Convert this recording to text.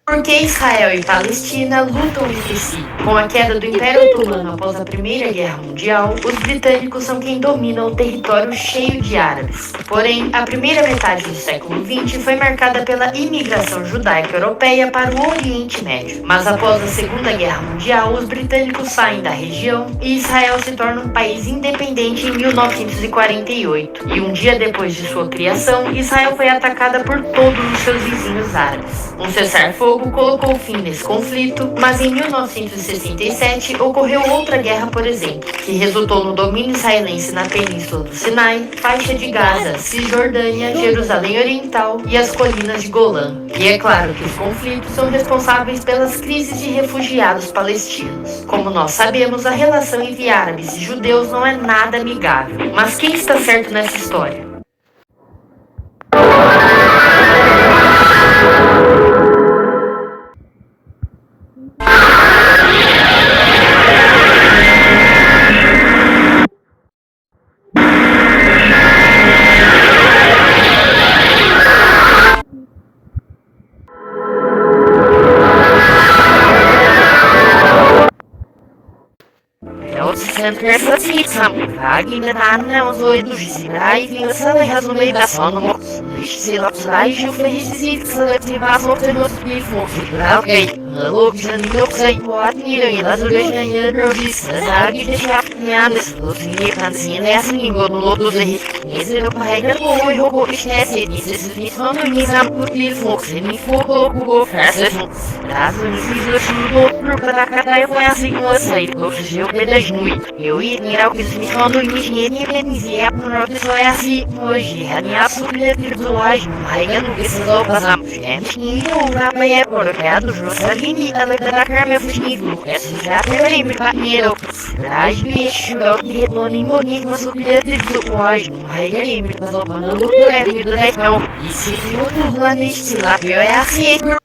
Porque Israel e Palestina lutam entre si. Com a queda do Império Otomano após a Primeira Guerra Mundial, os britânicos são quem domina o território cheio de árabes. Porém, a primeira metade do século XX foi marcada pela imigração judaica europeia para o Oriente Médio. Mas após a Segunda Guerra Mundial, os britânicos saem da região e Israel se torna um país independente em 1948. E um dia depois de sua criação, Israel foi atacada por todos os seus vizinhos árabes. Um cessar-fogo colocou fim nesse conflito, mas em 1967 ocorreu outra guerra, por exemplo, que resultou no domínio israelense na Península do Sinai, faixa de Gaza, Cisjordânia, Jerusalém Oriental e as colinas de Golã. E é claro que os conflitos são responsáveis pelas crises de refugiados palestinos. Como nós sabemos, a relação entre árabes e judeus não é nada amigável. Mas quem está certo nessa história? Eu ia ao que se me falou engenharia organizada por uma pessoa assim hoje a minha família virtual aí não precisa passar gente não dá para ir por perto do Rosalini a da câmera fugindo essa já tem me paneiro traz bicho de monimoni mas o que virtual aí me passou quando o é do legal e se tudo lá neste lá eu é assim